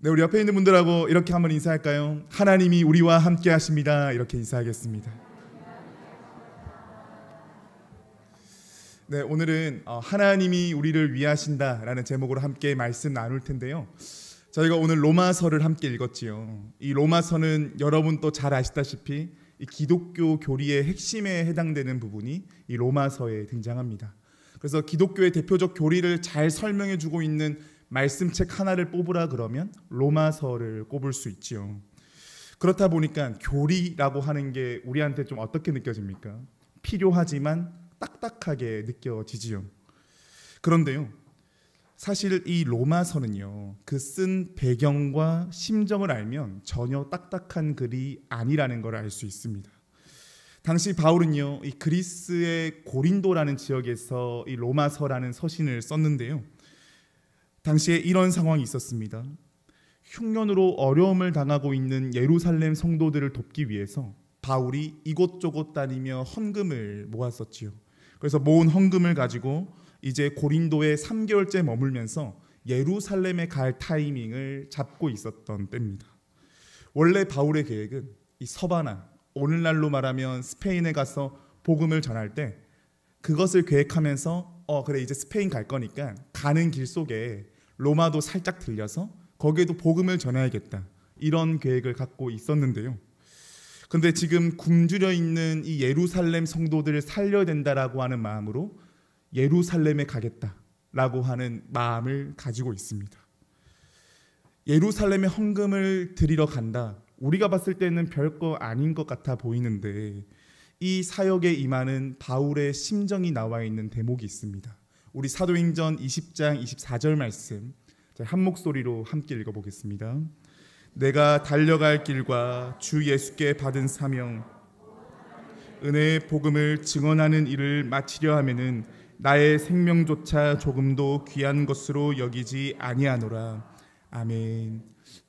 네, 우리 옆에 있는 분들하고 이렇게 한번 인사할까요? 하나님이 우리와 함께 하십니다. 이렇게 인사하겠습니다. 네, 오늘은 하나님이 우리를 위하신다라는 제목으로 함께 말씀 나눌 텐데요. 저희가 오늘 로마서를 함께 읽었지요. 이 로마서는 여러분 또 잘 아시다시피 이 기독교 교리의 핵심에 해당되는 부분이 이 로마서에 등장합니다. 그래서 기독교의 대표적 교리를 잘 설명해주고 있는 말씀책 하나를 뽑으라 그러면 로마서를 꼽을 수 있지요. 그렇다 보니까 교리라고 하는 게 우리한테 좀 어떻게 느껴집니까? 필요하지만 딱딱하게 느껴지지요. 그런데요, 사실 이 로마서는요, 그 쓴 배경과 심정을 알면 전혀 딱딱한 글이 아니라는 걸 알 수 있습니다. 당시 바울은요, 이 그리스의 고린도라는 지역에서 이 로마서라는 서신을 썼는데요. 당시에 이런 상황이 있었습니다. 흉년으로 어려움을 당하고 있는 예루살렘 성도들을 돕기 위해서 바울이 이곳저곳 다니며 헌금을 모았었지요. 그래서 모은 헌금을 가지고 이제 고린도에 3개월째 머물면서 예루살렘에 갈 타이밍을 잡고 있었던 때입니다. 원래 바울의 계획은 이 서바나, 오늘날로 말하면 스페인에 가서 복음을 전할 때 그것을 계획하면서 그래 이제 스페인 갈 거니까 가는 길 속에 로마도 살짝 들려서 거기에도 복음을 전해야겠다, 이런 계획을 갖고 있었는데요. 근데 지금 굶주려 있는 이 예루살렘 성도들을 살려야 된다라고 하는 마음으로 예루살렘에 가겠다라고 하는 마음을 가지고 있습니다. 예루살렘에 헌금을 드리러 간다. 우리가 봤을 때는 별거 아닌 것 같아 보이는데 이 사역에 임하는 바울의 심정이 나와 있는 대목이 있습니다. 우리 사도행전 20장 24절 말씀 한 목소리로 함께 읽어보겠습니다. 내가 달려갈 길과 주 예수께 받은 사명, 은혜의 복음을 증언하는 일을 마치려 하면은 나의 생명조차 조금도 귀한 것으로 여기지 아니하노라. 아멘.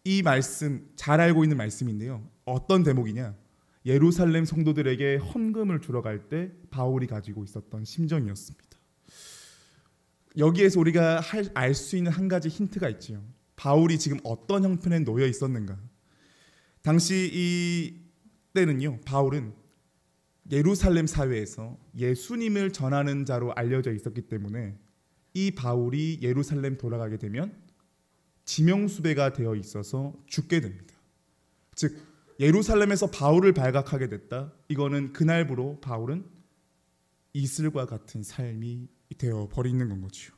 이 말씀 잘 알고 있는 말씀인데요. 어떤 대목이냐? 예루살렘 성도들에게 헌금을 주러 갈 때 바울이 가지고 있었던 심정이었습니다. 여기에서 우리가 알 수 있는 한 가지 힌트가 있지요. 바울이 지금 어떤 형편에 놓여 있었는가? 당시 이 때는요, 바울은 예루살렘 사회에서 예수님을 전하는 자로 알려져 있었기 때문에 이 바울이 예루살렘 돌아가게 되면 지명수배가 되어 있어서 죽게 됩니다. 즉 예루살렘에서 바울을 발각하게 됐다. 이거는 그날부로 바울은 이슬과 같은 삶이 되어 버리는 건 거죠.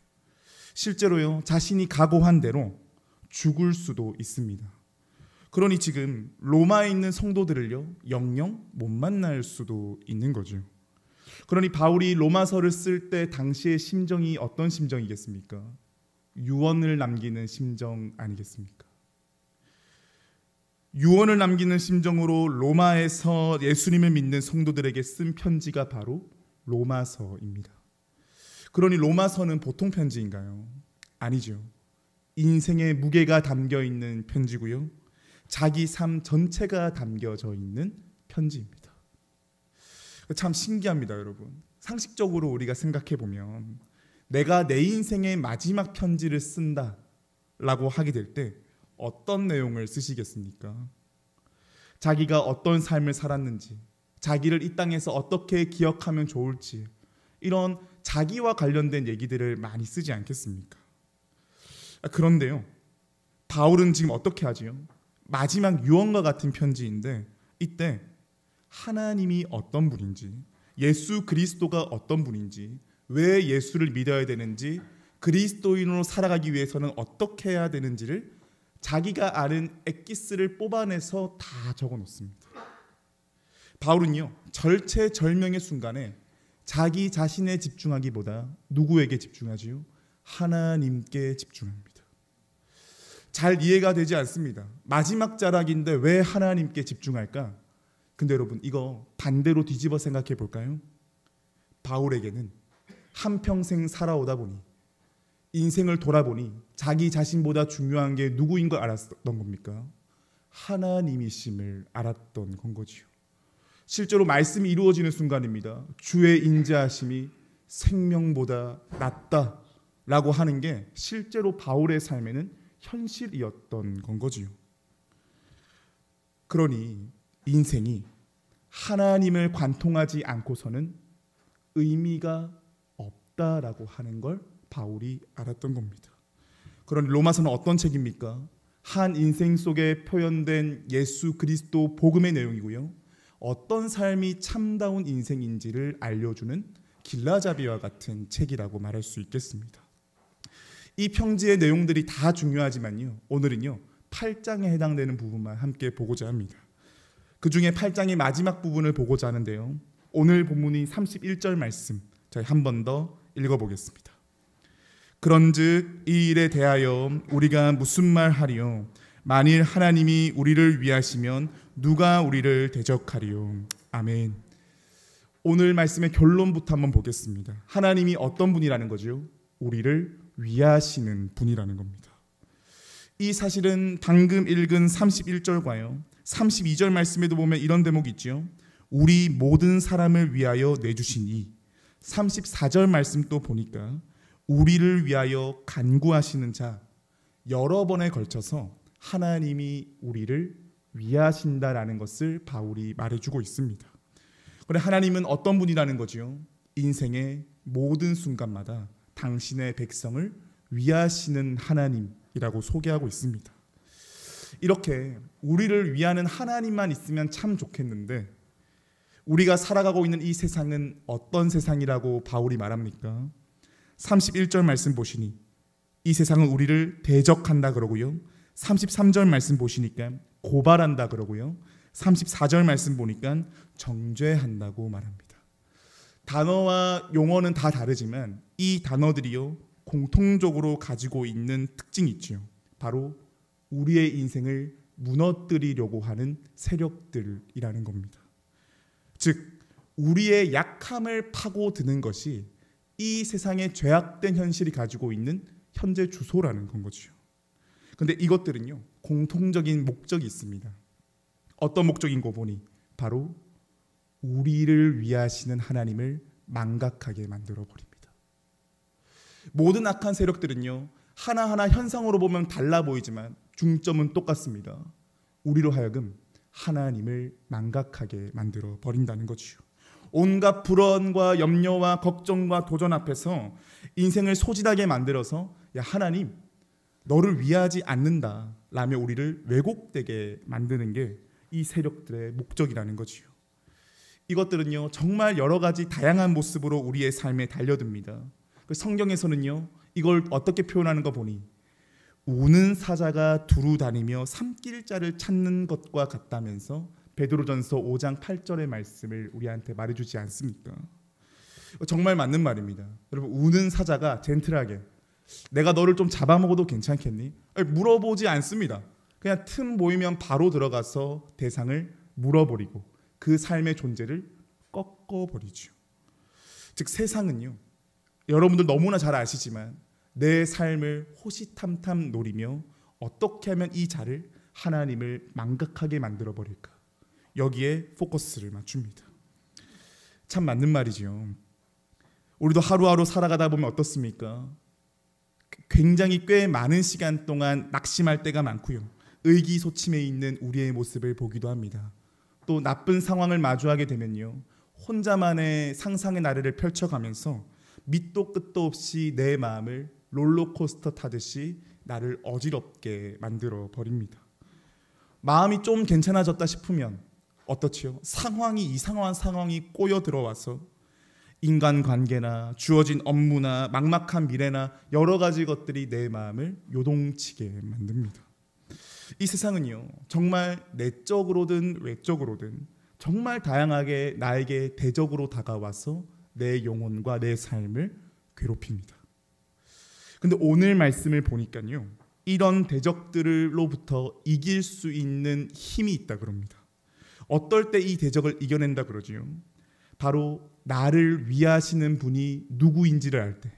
실제로요, 자신이 각오한 대로 죽을 수도 있습니다. 그러니 지금 로마에 있는 성도들을요, 영영 못 만날 수도 있는 거죠. 그러니 바울이 로마서를 쓸 때 당시의 심정이 어떤 심정이겠습니까? 유언을 남기는 심정 아니겠습니까? 유언을 남기는 심정으로 로마에서 예수님을 믿는 성도들에게 쓴 편지가 바로 로마서입니다. 그러니 로마서는 보통 편지인가요? 아니죠. 인생의 무게가 담겨 있는 편지고요, 자기 삶 전체가 담겨져 있는 편지입니다. 참 신기합니다, 여러분. 상식적으로 우리가 생각해 보면 내가 내 인생의 마지막 편지를 쓴다라고 하게 될 때 어떤 내용을 쓰시겠습니까? 자기가 어떤 삶을 살았는지, 자기를 이 땅에서 어떻게 기억하면 좋을지, 이런 자기와 관련된 얘기들을 많이 쓰지 않겠습니까? 그런데요, 바울은 지금 어떻게 하지요? 마지막 유언과 같은 편지인데 이때 하나님이 어떤 분인지, 예수 그리스도가 어떤 분인지, 왜 예수를 믿어야 되는지, 그리스도인으로 살아가기 위해서는 어떻게 해야 되는지를 자기가 아는 엑기스를 뽑아내서 다 적어놓습니다. 바울은요, 절체절명의 순간에 자기 자신에 집중하기보다 누구에게 집중하지요? 하나님께 집중합니다. 잘 이해가 되지 않습니다. 마지막 자락인데 왜 하나님께 집중할까? 근데 여러분, 이거 반대로 뒤집어 생각해 볼까요? 바울에게는 한평생 살아오다 보니, 인생을 돌아보니 자기 자신보다 중요한 게 누구인 걸 알았던 겁니까? 하나님이심을 알았던 건 거지요. 실제로 말씀이 이루어지는 순간입니다. 주의 인자하심이 생명보다 낫다라고 하는 게 실제로 바울의 삶에는 현실이었던 건 거지요. 그러니 인생이 하나님을 관통하지 않고서는 의미가 없다라고 하는 걸 바울이 알았던 겁니다. 그런 로마서는 어떤 책입니까? 한 인생 속에 표현된 예수 그리스도 복음의 내용이고요. 어떤 삶이 참다운 인생인지를 알려주는 길라잡이와 같은 책이라고 말할 수 있겠습니다. 이 평지의 내용들이 다 중요하지만요. 오늘은요. 8장에 해당되는 부분만 함께 보고자 합니다. 그 중에 8장의 마지막 부분을 보고자 하는데요. 오늘 본문이 31절 말씀 저희 한 번 더 읽어보겠습니다. 그런즉 이 일에 대하여 우리가 무슨 말 하리요? 만일 하나님이 우리를 위하시면 누가 우리를 대적하리요? 아멘. 오늘 말씀의 결론부터 한번 보겠습니다. 하나님이 어떤 분이라는 거죠? 우리를 위하시는 분이라는 겁니다. 이 사실은 방금 읽은 31절과요 32절 말씀에도 보면 이런 대목이 있죠. 우리 모든 사람을 위하여 내주신 이 34절 말씀 또 보니까 우리를 위하여 간구하시는 자, 여러 번에 걸쳐서 하나님이 우리를 위하신다라는 것을 바울이 말해주고 있습니다. 그런데 하나님은 어떤 분이라는 거죠? 인생의 모든 순간마다 당신의 백성을 위하시는 하나님이라고 소개하고 있습니다. 이렇게 우리를 위하는 하나님만 있으면 참 좋겠는데 우리가 살아가고 있는 이 세상은 어떤 세상이라고 바울이 말합니까? 31절 말씀 보시니 이 세상은 우리를 대적한다 그러고요. 33절 말씀 보시니까 고발한다 그러고요. 34절 말씀 보니까 정죄한다고 말합니다. 단어와 용어는 다 다르지만 이 단어들이요 공통적으로 가지고 있는 특징이 있죠. 바로 우리의 인생을 무너뜨리려고 하는 세력들이라는 겁니다. 즉 우리의 약함을 파고드는 것이 이 세상의 죄악된 현실이 가지고 있는 현재 주소라는 건 거죠. 그런데 이것들은요 공통적인 목적이 있습니다. 어떤 목적인 거 보니 바로 우리를 위하시는 하나님을 망각하게 만들어 버립니다. 모든 악한 세력들은요 하나하나 현상으로 보면 달라 보이지만 중점은 똑같습니다. 우리로 하여금 하나님을 망각하게 만들어 버린다는 거죠. 온갖 불안과 염려와 걱정과 도전 앞에서 인생을 소진하게 만들어서 야 하나님 너를 위하지 않는다 라며 우리를 왜곡되게 만드는 게 이 세력들의 목적이라는 거지요. 이것들은요 정말 여러 가지 다양한 모습으로 우리의 삶에 달려듭니다. 성경에서는요 이걸 어떻게 표현하는 거 보니 우는 사자가 두루 다니며 삼킬자를 찾는 것과 같다면서 베드로전서 5장 8절의 말씀을 우리한테 말해주지 않습니까? 정말 맞는 말입니다. 여러분 우는 사자가 젠틀하게 내가 너를 좀 잡아먹어도 괜찮겠니? 물어보지 않습니다. 그냥 틈 보이면 바로 들어가서 대상을 물어버리고 그 삶의 존재를 꺾어버리죠. 즉 세상은요 여러분들 너무나 잘 아시지만 내 삶을 호시탐탐 노리며 어떻게 하면 이 자를 하나님을 망각하게 만들어버릴까 여기에 포커스를 맞춥니다. 참 맞는 말이죠. 우리도 하루하루 살아가다 보면 어떻습니까? 굉장히 꽤 많은 시간 동안 낙심할 때가 많고요. 의기소침해 있는 우리의 모습을 보기도 합니다. 또 나쁜 상황을 마주하게 되면요. 혼자만의 상상의 나래를 펼쳐가면서 밑도 끝도 없이 내 마음을 롤러코스터 타듯이 나를 어지럽게 만들어 버립니다. 마음이 좀 괜찮아졌다 싶으면 어떻지요? 이상한 상황이 꼬여 들어와서 인간관계나 주어진 업무나 막막한 미래나 여러 가지 것들이 내 마음을 요동치게 만듭니다. 이 세상은요 정말 내적으로든 외적으로든 정말 다양하게 나에게 대적으로 다가와서 내 영혼과 내 삶을 괴롭힙니다. 근데 오늘 말씀을 보니까요 이런 대적들로부터 이길 수 있는 힘이 있다 그럽니다. 어떨 때 이 대적을 이겨낸다 그러지요? 바로 나를 위하시는 분이 누구인지를 알 때,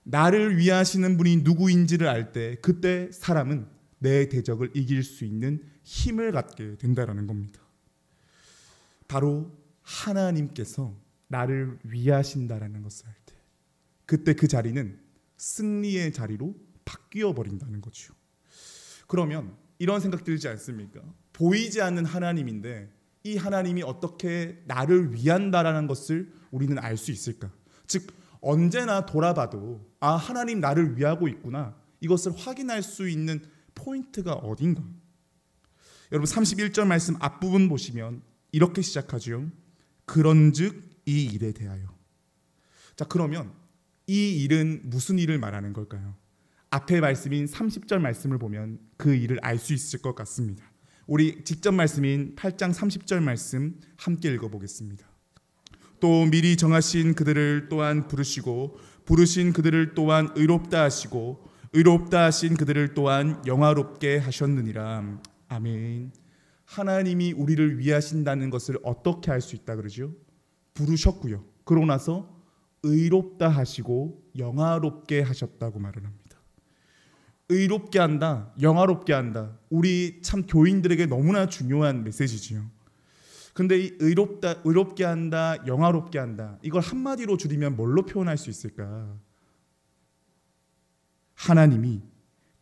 나를 위하시는 분이 누구인지를 알 때 그때 사람은 내 대적을 이길 수 있는 힘을 갖게 된다는 겁니다. 바로 하나님께서 나를 위하신다라는 것을 알 때 그때 그 자리는 승리의 자리로 바뀌어 버린다는 거죠. 그러면 이런 생각 들지 않습니까? 보이지 않는 하나님인데 이 하나님이 어떻게 나를 위한다라는 것을 우리는 알 수 있을까? 즉 언제나 돌아봐도 하나님 나를 위하고 있구나, 이것을 확인할 수 있는 포인트가 어딘가? 여러분 31절 말씀 앞부분 보시면 이렇게 시작하죠. 그런즉 이 일에 대하여. 자, 그러면 이 일은 무슨 일을 말하는 걸까요? 앞에 말씀인 30절 말씀을 보면 그 일을 알 수 있을 것 같습니다. 우리 직접 말씀인 8장 30절 말씀 함께 읽어보겠습니다. 또 미리 정하신 그들을 또한 부르시고 부르신 그들을 또한 의롭다 하시고 의롭다 하신 그들을 또한 영화롭게 하셨느니라. 아멘. 하나님이 우리를 위하신다는 것을 어떻게 알 수 있다 그러죠? 부르셨고요. 그러고 나서 의롭다 하시고 영화롭게 하셨다고 말을 합니다. 의롭게 한다, 영화롭게 한다. 우리 참 교인들에게 너무나 중요한 메시지지요. 근데 이 의롭게 한다, 영화롭게 한다, 이걸 한마디로 줄이면 뭘로 표현할 수 있을까? 하나님이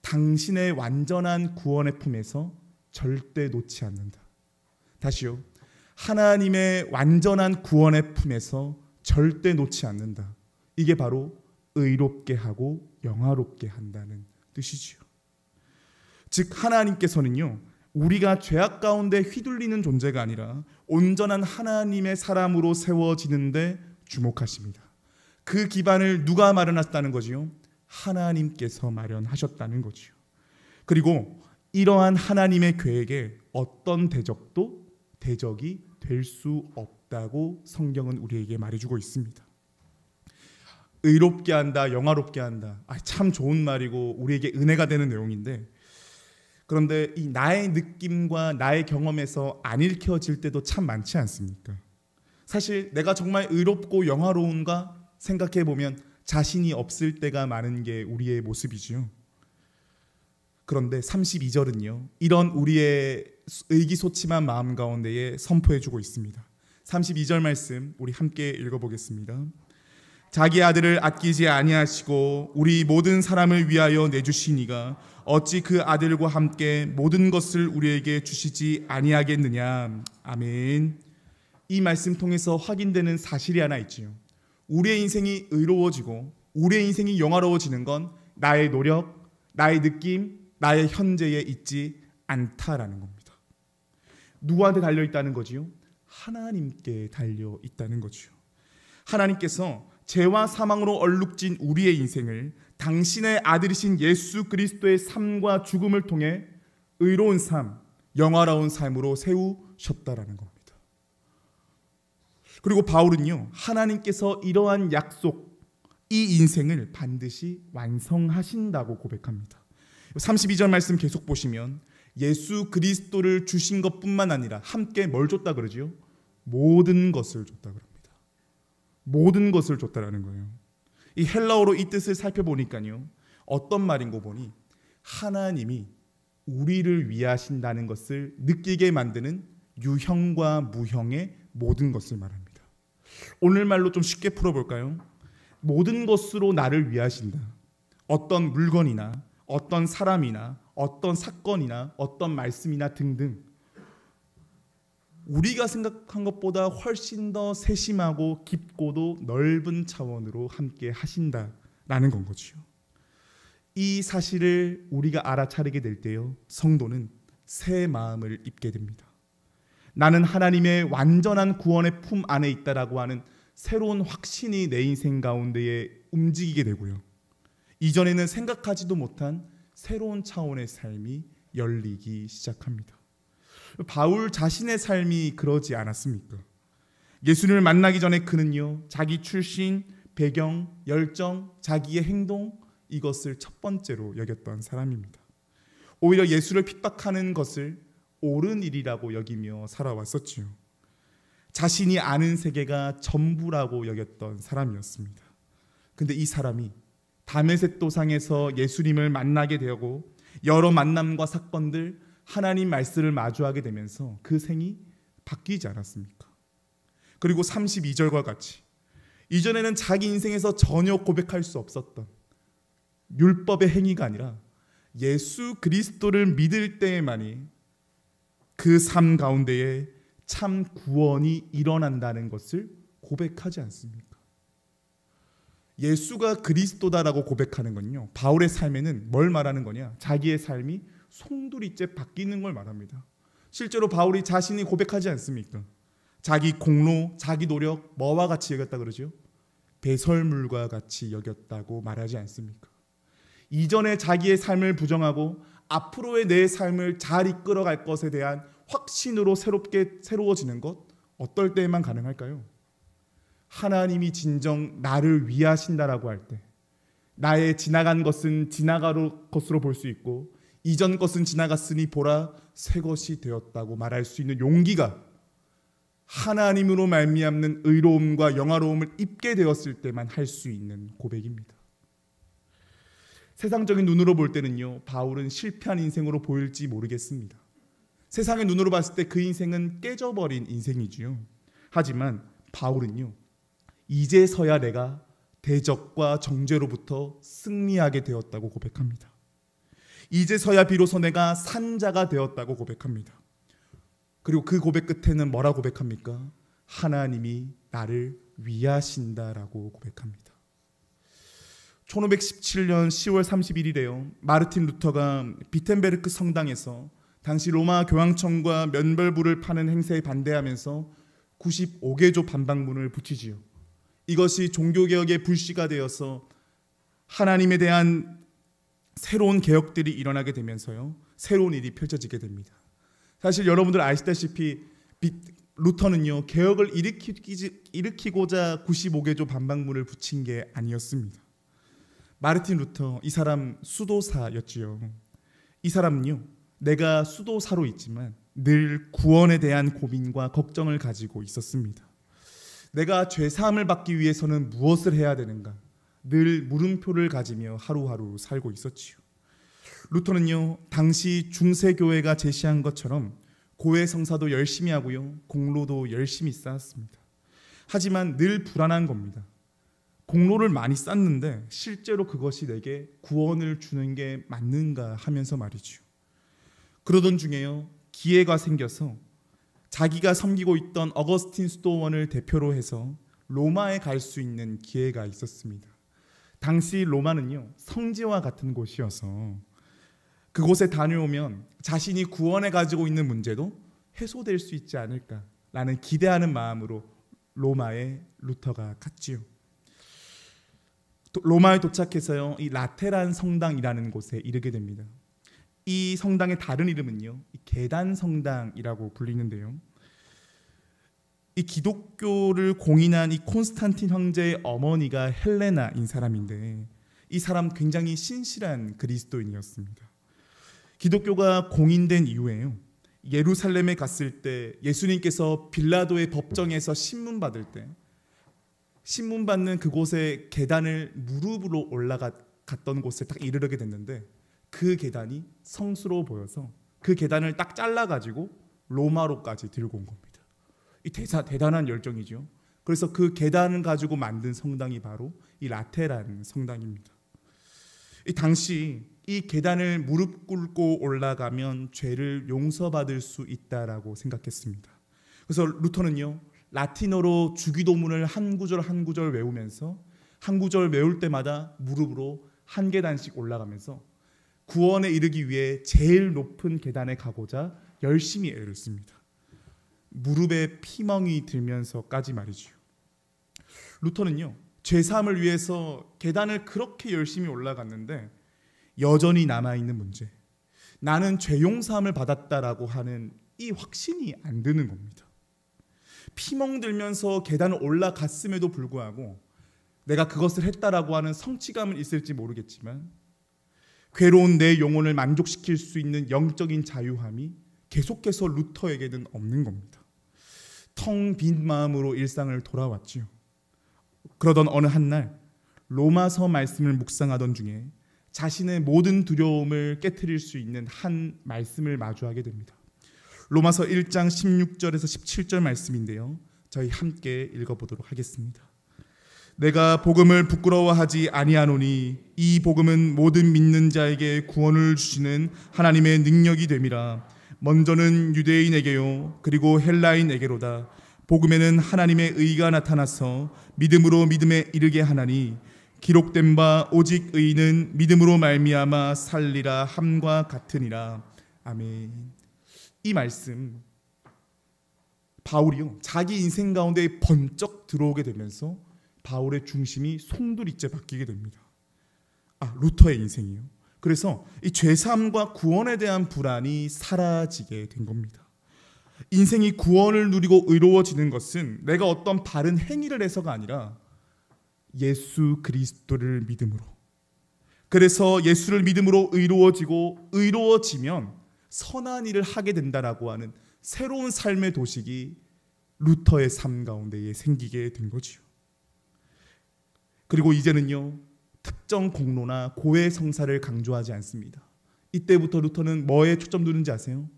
당신의 완전한 구원의 품에서 절대 놓지 않는다. 다시요. 하나님의 완전한 구원의 품에서 절대 놓지 않는다. 이게 바로 의롭게 하고 영화롭게 한다는 뜻이지요. 즉 하나님께서는요, 우리가 죄악 가운데 휘둘리는 존재가 아니라 온전한 하나님의 사람으로 세워지는데 주목하십니다. 그 기반을 누가 마련하셨다는 거지요? 하나님께서 마련하셨다는 거지요. 그리고 이러한 하나님의 계획에 어떤 대적이 될 수 없다고 성경은 우리에게 말해주고 있습니다. 의롭게 한다, 영화롭게 한다. 참 좋은 말이고 우리에게 은혜가 되는 내용인데, 그런데 이 나의 느낌과 나의 경험에서 안 읽혀질 때도 참 많지 않습니까? 사실 내가 정말 의롭고 영화로운가 생각해 보면 자신이 없을 때가 많은 게 우리의 모습이지요. 그런데 32절은요, 이런 우리의 의기소침한 마음 가운데에 선포해주고 있습니다. 32절 말씀 우리 함께 읽어보겠습니다. 자기 아들을 아끼지 아니하시고 우리 모든 사람을 위하여 내주시니가 어찌 그 아들과 함께 모든 것을 우리에게 주시지 아니하겠느냐. 아멘. 이 말씀 통해서 확인되는 사실이 하나 있지요. 우리의 인생이 의로워지고 우리의 인생이 영화로워지는 건 나의 노력, 나의 느낌, 나의 현재에 있지 않다라는 겁니다. 누구한테 달려있다는 거지요? 하나님께 달려있다는 거지요. 하나님께서 죄와 사망으로 얼룩진 우리의 인생을 당신의 아들이신 예수 그리스도의 삶과 죽음을 통해 의로운 삶, 영화로운 삶으로 세우셨다라는 겁니다. 그리고 바울은요, 하나님께서 이러한 약속, 이 인생을 반드시 완성하신다고 고백합니다. 32절 말씀 계속 보시면 예수 그리스도를 주신 것뿐만 아니라 함께 뭘 줬다 그러지요? 모든 것을 줬다 그럽니다. 모든 것을 줬다라는 거예요. 이 헬라어로 이 뜻을 살펴보니까요, 어떤 말인 거 보니 하나님이 우리를 위하신다는 것을 느끼게 만드는 유형과 무형의 모든 것을 말합니다. 오늘 말로 좀 쉽게 풀어볼까요? 모든 것으로 나를 위하신다. 어떤 물건이나 어떤 사람이나 어떤 사건이나 어떤 말씀이나 등등 우리가 생각한 것보다 훨씬 더 세심하고 깊고도 넓은 차원으로 함께 하신다라는 건 거죠. 이 사실을 우리가 알아차리게 될 때요, 성도는 새 마음을 입게 됩니다. 나는 하나님의 완전한 구원의 품 안에 있다라고 하는 새로운 확신이 내 인생 가운데에 움직이게 되고요, 이전에는 생각하지도 못한 새로운 차원의 삶이 열리기 시작합니다. 바울 자신의 삶이 그러지 않았습니까? 예수님을 만나기 전에 그는요, 자기 출신, 배경, 열정, 자기의 행동, 이것을 첫 번째로 여겼던 사람입니다. 오히려 예수를 핍박하는 것을 옳은 일이라고 여기며 살아왔었지요. 자신이 아는 세계가 전부라고 여겼던 사람이었습니다. 근데 이 사람이 다메섹 도상에서 예수님을 만나게 되고 여러 만남과 사건들, 하나님 말씀을 마주하게 되면서 그 생이 바뀌지 않았습니까? 그리고 32절과 같이 이전에는 자기 인생에서 전혀 고백할 수 없었던 율법의 행위가 아니라 예수 그리스도를 믿을 때에만이 그 삶 가운데에 참 구원이 일어난다는 것을 고백하지 않습니까? 예수가 그리스도다라고 고백하는 건요, 바울의 삶에는 뭘 말하는 거냐? 자기의 삶이 송두리째 바뀌는 걸 말합니다. 실제로 바울이 자신이 고백하지 않습니까? 자기 공로, 자기 노력 뭐와 같이 여겼다 그러죠? 배설물과 같이 여겼다고 말하지 않습니까? 이전에 자기의 삶을 부정하고 앞으로의 내 삶을 잘 이끌어갈 것에 대한 확신으로 새로워지는 것, 어떨 때에만 가능할까요? 하나님이 진정 나를 위하신다라고 할 때, 나의 지나간 것은 지나갈 것으로 볼 수 있고 이전 것은 지나갔으니 보라 새 것이 되었다고 말할 수 있는 용기가 하나님으로 말미암는 의로움과 영화로움을 입게 되었을 때만 할 수 있는 고백입니다. 세상적인 눈으로 볼 때는요, 바울은 실패한 인생으로 보일지 모르겠습니다. 세상의 눈으로 봤을 때 그 인생은 깨져버린 인생이지요. 하지만 바울은요, 이제서야 내가 대적과 정죄로부터 승리하게 되었다고 고백합니다. 이제서야 비로소 내가 산자가 되었다고 고백합니다. 그리고 그 고백 끝에는 뭐라 고백합니까? 하나님이 나를 위하신다라고 고백합니다. 1517년 10월 31일에요. 마르틴 루터가 비텐베르크 성당에서 당시 로마 교황청과 면벌부를 파는 행세에 반대하면서 95개조 반박문을 붙이지요. 이것이 종교개혁의 불씨가 되어서 하나님에 대한 새로운 개혁들이 일어나게 되면서요, 새로운 일이 펼쳐지게 됩니다. 사실 여러분들 아시다시피 루터는요, 개혁을 일으키고자 95개조 반박문을 붙인 게 아니었습니다. 마르틴 루터, 이 사람 수도사였지요. 이 사람은요, 내가 수도사로 있지만 늘 구원에 대한 고민과 걱정을 가지고 있었습니다. 내가 죄사함을 받기 위해서는 무엇을 해야 되는가, 늘 물음표를 가지며 하루하루 살고 있었지요. 루터는요, 당시 중세교회가 제시한 것처럼 고해성사도 열심히 하고요, 공로도 열심히 쌓았습니다. 하지만 늘 불안한 겁니다. 공로를 많이 쌓는데 실제로 그것이 내게 구원을 주는 게 맞는가 하면서 말이죠. 그러던 중에요, 기회가 생겨서 자기가 섬기고 있던 어거스틴 수도원을 대표로 해서 로마에 갈 수 있는 기회가 있었습니다. 당시 로마는요, 성지와 같은 곳이어서 그곳에 다녀오면 자신이 구원에 가지고 있는 문제도 해소될 수 있지 않을까라는 기대하는 마음으로 로마에 루터가 갔지요. 로마에 도착해서요, 이 라테란 성당이라는 곳에 이르게 됩니다. 이 성당의 다른 이름은요, 계단 성당이라고 불리는데요, 이 기독교를 공인한 이 콘스탄틴 황제의 어머니가 헬레나인 사람인데, 이 사람 굉장히 신실한 그리스도인이었습니다. 기독교가 공인된 이후에요, 예루살렘에 갔을 때 예수님께서 빌라도의 법정에서 신문 받을 때 신문 받는 그곳에 계단을 무릎으로 올라갔던 곳에 딱 이르게 됐는데, 그 계단이 성수로 보여서 그 계단을 딱 잘라가지고 로마로까지 들고 온 겁니다. 이 대단한 열정이죠. 그래서 그 계단을 가지고 만든 성당이 바로 이 라테란 성당입니다. 이 당시 이 계단을 무릎 꿇고 올라가면 죄를 용서받을 수 있다라고 생각했습니다. 그래서 루터는요, 라틴어로 주기도문을 한 구절 한 구절 외우면서 한 구절 외울 때마다 무릎으로 한 계단씩 올라가면서 구원에 이르기 위해 제일 높은 계단에 가고자 열심히 애를 씁니다. 무릎에 피멍이 들면서까지 말이죠. 루터는요, 죄사함을 위해서 계단을 그렇게 열심히 올라갔는데 여전히 남아있는 문제, 나는 죄용사함을 받았다라고 하는 이 확신이 안 드는 겁니다. 피멍 들면서 계단을 올라갔음에도 불구하고 내가 그것을 했다라고 하는 성취감은 있을지 모르겠지만 괴로운 내 영혼을 만족시킬 수 있는 영적인 자유함이 계속해서 루터에게는 없는 겁니다. 텅 빈 마음으로 일상을 돌아왔지요. 그러던 어느 한날 로마서 말씀을 묵상하던 중에 자신의 모든 두려움을 깨트릴 수 있는 한 말씀을 마주하게 됩니다. 로마서 1장 16절에서 17절 말씀인데요, 저희 함께 읽어보도록 하겠습니다. 내가 복음을 부끄러워하지 아니하노니 이 복음은 모든 믿는 자에게 구원을 주시는 하나님의 능력이 됨이라. 먼저는 유대인에게요 그리고 헬라인에게로다. 복음에는 하나님의 의가 나타나서 믿음으로 믿음에 이르게 하나니 기록된 바 오직 의인은 믿음으로 말미암아 살리라 함과 같으니라. 아멘. 이 말씀 바울이요 자기 인생 가운데 번쩍 들어오게 되면서 바울의 중심이 송두리째 바뀌게 됩니다. 루터의 인생이요. 그래서 이 죄사함과 구원에 대한 불안이 사라지게 된 겁니다. 인생이 구원을 누리고 의로워지는 것은 내가 어떤 바른 행위를 해서가 아니라 예수 그리스도를 믿음으로. 그래서 예수를 믿음으로 의로워지고 의로워지면 선한 일을 하게 된다라고 하는 새로운 삶의 도식이 루터의 삶 가운데에 생기게 된 거지요. 그리고 이제는요 특정 공로나 고해 성사를 강조하지 않습니다. 이때부터 루터는 뭐에 초점 두는지 아세요?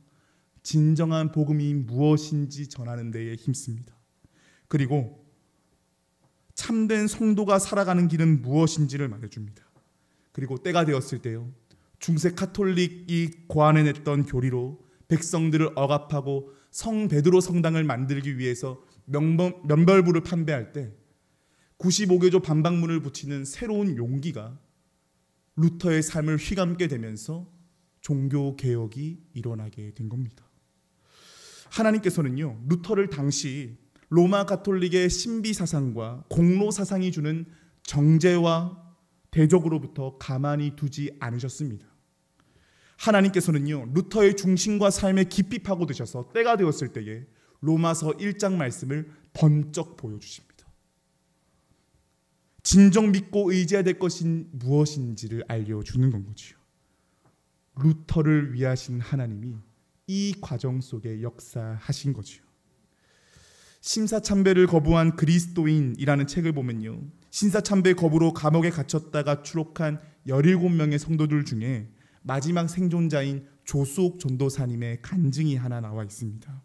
진정한 복음이 무엇인지 전하는 데에 힘씁니다. 그리고 참된 성도가 살아가는 길은 무엇인지를 말해줍니다. 그리고 때가 되었을 때요 중세 카톨릭이 고안해냈던 교리로 백성들을 억압하고 성 베드로 성당을 만들기 위해서 면벌부를 판매할 때 95개조 반박문을 붙이는 새로운 용기가 루터의 삶을 휘감게 되면서 종교개혁이 일어나게 된 겁니다. 하나님께서는요 루터를 당시 로마 가톨릭의 신비사상과 공로사상이 주는 정죄와 대적으로부터 가만히 두지 않으셨습니다. 하나님께서는요 루터의 중심과 삶에 깊이 파고드셔서 때가 되었을 때에 로마서 1장 말씀을 번쩍 보여주십니다. 진정 믿고 의지해야 될 것이 무엇인지를 알려주는 건 거지요. 루터를 위하신 하나님이 이 과정 속에 역사하신 거지요. 심사참배를 거부한 그리스도인이라는 책을 보면요 신사참배 거부로 감옥에 gat혔다가 추록한 17명의 성도들 중에 마지막 생존자인 조수옥 전도사님의 간증이 하나 나와 있습니다.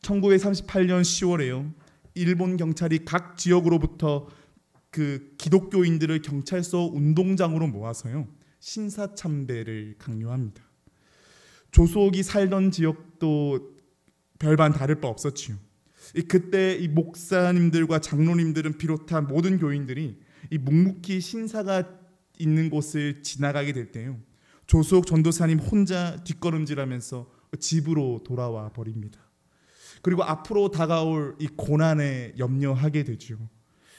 1938년 10월에요 일본 경찰이 각 지역으로부터 그 기독교인들을 경찰서 운동장으로 모아서요 신사참배를 강요합니다. 조수옥이 살던 지역도 별반 다를 바 없었지요. 그때 이 목사님들과 장로님들은 비롯한 모든 교인들이 이 묵묵히 신사가 있는 곳을 지나가게 될 때요 조수옥 전도사님 혼자 뒷걸음질하면서 집으로 돌아와 버립니다. 그리고 앞으로 다가올 이 고난에 염려하게 되죠.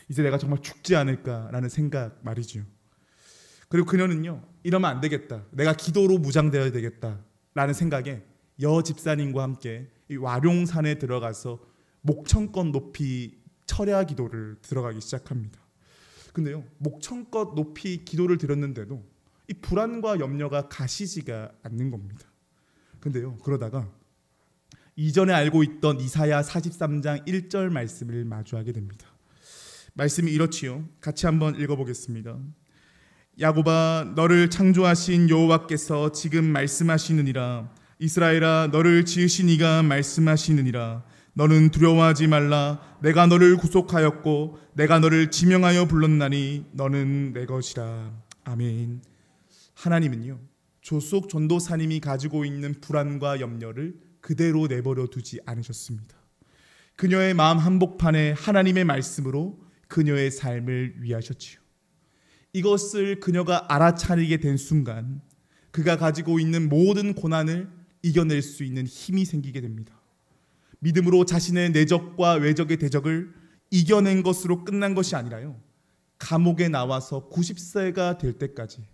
이제 내가 정말 죽지 않을까라는 생각 말이죠. 그리고 그녀는요 이러면 안 되겠다, 내가 기도로 무장되어야 되겠다라는 생각에 여 집사님과 함께 이 와룡산에 들어가서 목청껏 높이 철야 기도를 들어가기 시작합니다. 근데요 목청껏 높이 기도를 드렸는데도 이 불안과 염려가 가시지가 않는 겁니다. 근데요 그러다가 이전에 알고 있던 이사야 43장 1절 말씀을 마주하게 됩니다. 말씀이 이렇지요. 같이 한번 읽어보겠습니다. 야곱아 너를 창조하신 여호와께서 지금 말씀하시느니라. 이스라엘아 너를 지으신 이가 말씀하시느니라. 너는 두려워하지 말라. 내가 너를 구속하였고 내가 너를 지명하여 불렀나니 너는 내 것이라. 아멘. 하나님은요 조수옥 전도사님이 가지고 있는 불안과 염려를 그대로 내버려 두지 않으셨습니다. 그녀의 마음 한복판에 하나님의 말씀으로 그녀의 삶을 위하셨지요. 이것을 그녀가 알아차리게 된 순간 그가 가지고 있는 모든 고난을 이겨낼 수 있는 힘이 생기게 됩니다. 믿음으로 자신의 내적과 외적의 대적을 이겨낸 것으로 끝난 것이 아니라요 감옥에 나와서 90세가 될 때까지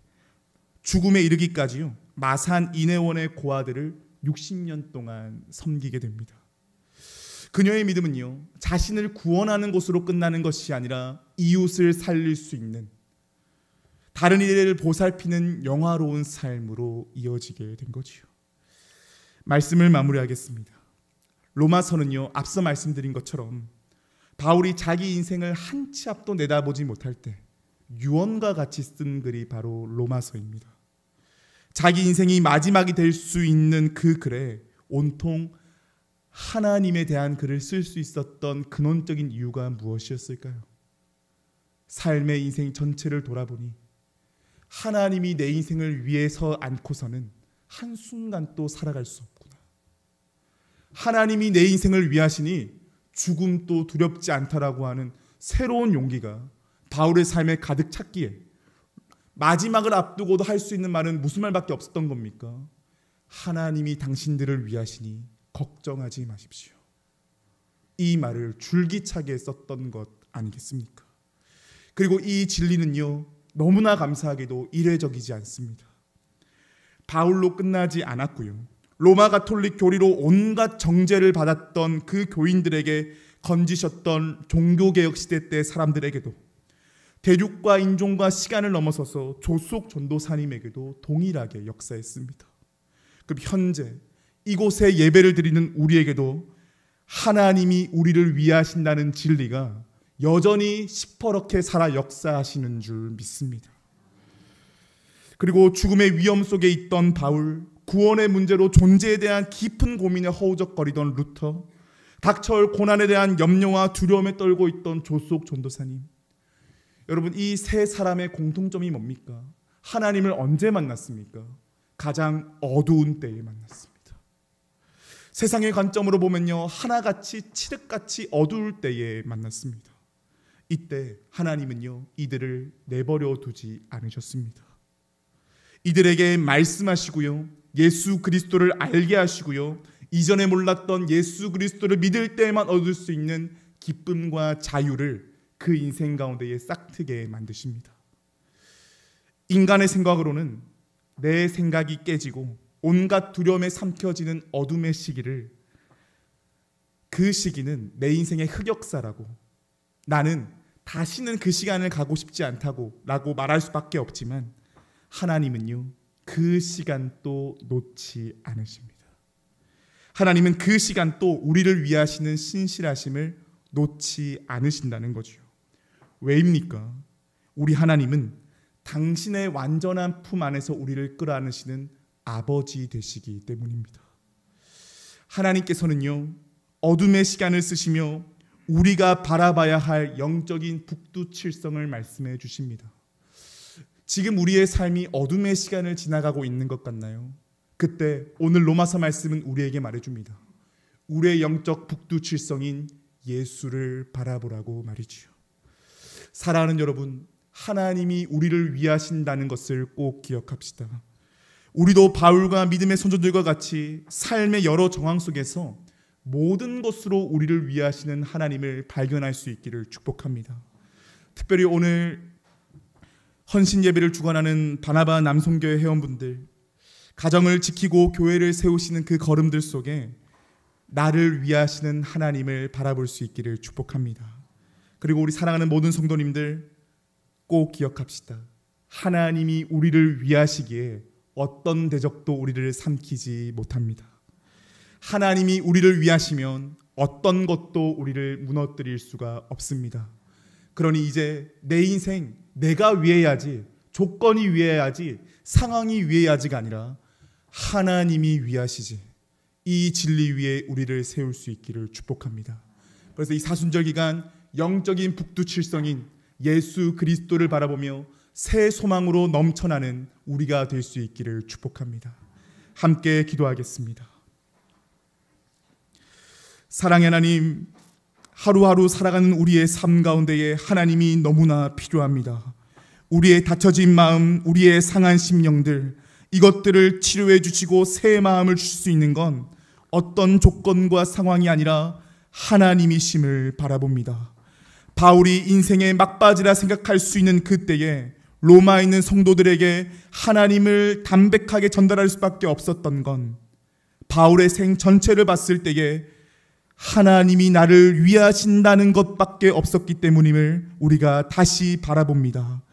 죽음에 이르기까지요 마산 인해원의 고아들을 60년 동안 섬기게 됩니다. 그녀의 믿음은요 자신을 구원하는 것으로 끝나는 것이 아니라 이웃을 살릴 수 있는 다른 이들을 보살피는 영화로운 삶으로 이어지게 된 거지요. 말씀을 마무리하겠습니다. 로마서는요 앞서 말씀드린 것처럼 바울이 자기 인생을 한 치 앞도 내다보지 못할 때 유언과 같이 쓴 글이 바로 로마서입니다. 자기 인생이 마지막이 될 수 있는 그 글에 온통 하나님에 대한 글을 쓸 수 있었던 근원적인 이유가 무엇이었을까요? 삶의 인생 전체를 돌아보니 하나님이 내 인생을 위해서 않고서는 한순간도 살아갈 수 없구나. 하나님이 내 인생을 위하시니 죽음도 두렵지 않다라고 하는 새로운 용기가 바울의 삶에 가득 찼기에 마지막을 앞두고도 할 수 있는 말은 무슨 말밖에 없었던 겁니까? 하나님이 당신들을 위하시니 걱정하지 마십시오. 이 말을 줄기차게 썼던 것 아니겠습니까? 그리고 이 진리는요, 너무나 감사하게도 이례적이지 않습니다. 바울로 끝나지 않았고요. 로마 가톨릭 교리로 온갖 정죄를 받았던 그 교인들에게 건지셨던 종교개혁 시대 때 사람들에게도 대륙과 인종과 시간을 넘어서서 조속 전도사님에게도 동일하게 역사했습니다. 그럼 현재 이곳에 예배를 드리는 우리에게도 하나님이 우리를 위하신다는 진리가 여전히 시퍼렇게 살아 역사하시는 줄 믿습니다. 그리고 죽음의 위험 속에 있던 바울, 구원의 문제로 존재에 대한 깊은 고민에 허우적거리던 루터, 닥쳐올 고난에 대한 염려와 두려움에 떨고 있던 조속 전도사님, 여러분, 이 세 사람의 공통점이 뭡니까? 하나님을 언제 만났습니까? 가장 어두운 때에 만났습니다. 세상의 관점으로 보면요, 하나같이 칠흑같이 어두울 때에 만났습니다. 이때 하나님은요, 이들을 내버려 두지 않으셨습니다. 이들에게 말씀하시고요, 예수 그리스도를 알게 하시고요, 이전에 몰랐던 예수 그리스도를 믿을 때에만 얻을 수 있는 기쁨과 자유를 그 인생 가운데에 싹트게 만드십니다. 인간의 생각으로는 내 생각이 깨지고 온갖 두려움에 삼켜지는 어둠의 시기를, 그 시기는 내 인생의 흑역사라고, 나는 다시는 그 시간을 가고 싶지 않다고 라고 말할 수밖에 없지만, 하나님은요, 그 시간도 놓지 않으십니다. 하나님은 그 시간도 우리를 위하시는 신실하심을 놓지 않으신다는 거죠. 왜입니까? 우리 하나님은 당신의 완전한 품 안에서 우리를 끌어안으시는 아버지 되시기 때문입니다. 하나님께서는요, 어둠의 시간을 쓰시며 우리가 바라봐야 할 영적인 북두칠성을 말씀해 주십니다. 지금 우리의 삶이 어둠의 시간을 지나가고 있는 것 같나요? 그때 오늘 로마서 말씀은 우리에게 말해줍니다. 우리의 영적 북두칠성인 예수를 바라보라고 말이지요. 사랑하는 여러분, 하나님이 우리를 위하신다는 것을 꼭 기억합시다. 우리도 바울과 믿음의 선조들과 같이 삶의 여러 정황 속에서 모든 것으로 우리를 위하시는 하나님을 발견할 수 있기를 축복합니다. 특별히 오늘 헌신 예배를 주관하는 바나바 남송교회 회원분들, 가정을 지키고 교회를 세우시는 그 걸음들 속에 나를 위하시는 하나님을 바라볼 수 있기를 축복합니다. 그리고 우리 사랑하는 모든 성도님들, 꼭 기억합시다. 하나님이 우리를 위하시기에 어떤 대적도 우리를 삼키지 못합니다. 하나님이 우리를 위하시면 어떤 것도 우리를 무너뜨릴 수가 없습니다. 그러니 이제 내 인생 내가 위해야지, 조건이 위해야지, 상황이 위해야지가 아니라 하나님이 위하시지, 이 진리 위에 우리를 세울 수 있기를 축복합니다. 그래서 이 사순절 기간 영적인 북두칠성인 예수 그리스도를 바라보며 새 소망으로 넘쳐나는 우리가 될 수 있기를 축복합니다. 함께 기도하겠습니다. 사랑의 하나님, 하루하루 살아가는 우리의 삶 가운데에 하나님이 너무나 필요합니다. 우리의 닫혀진 마음, 우리의 상한 심령들, 이것들을 치료해 주시고 새 마음을 주실 수 있는 건 어떤 조건과 상황이 아니라 하나님이심을 바라봅니다. 바울이 인생의 막바지라 생각할 수 있는 그때에 로마에 있는 성도들에게 하나님을 담백하게 전달할 수밖에 없었던 건 바울의 생 전체를 봤을 때에 하나님이 나를 위하신다는 것밖에 없었기 때문임을 우리가 다시 바라봅니다.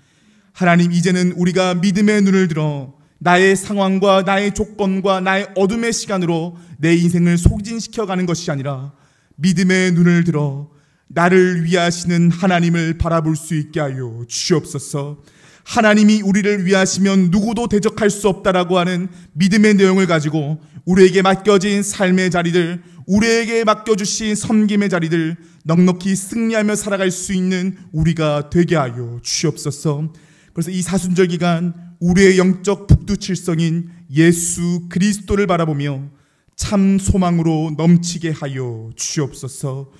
하나님, 이제는 우리가 믿음의 눈을 들어 나의 상황과 나의 조건과 나의 어둠의 시간으로 내 인생을 소진시켜가는 것이 아니라 믿음의 눈을 들어 나를 위하시는 하나님을 바라볼 수 있게 하여 주시옵소서. 하나님이 우리를 위하시면 누구도 대적할 수 없다라고 하는 믿음의 내용을 가지고 우리에게 맡겨진 삶의 자리들, 우리에게 맡겨주신 섬김의 자리들 넉넉히 승리하며 살아갈 수 있는 우리가 되게 하여 주시옵소서. 그래서 이 사순절 기간 우리의 영적 북두칠성인 예수 그리스도를 바라보며 참 소망으로 넘치게 하여 주시옵소서.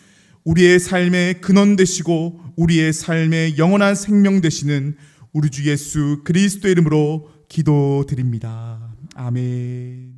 우리의 삶의 근원 되시고 우리의 삶의 영원한 생명 되시는 우리 주 예수 그리스도의 이름으로 기도드립니다. 아멘.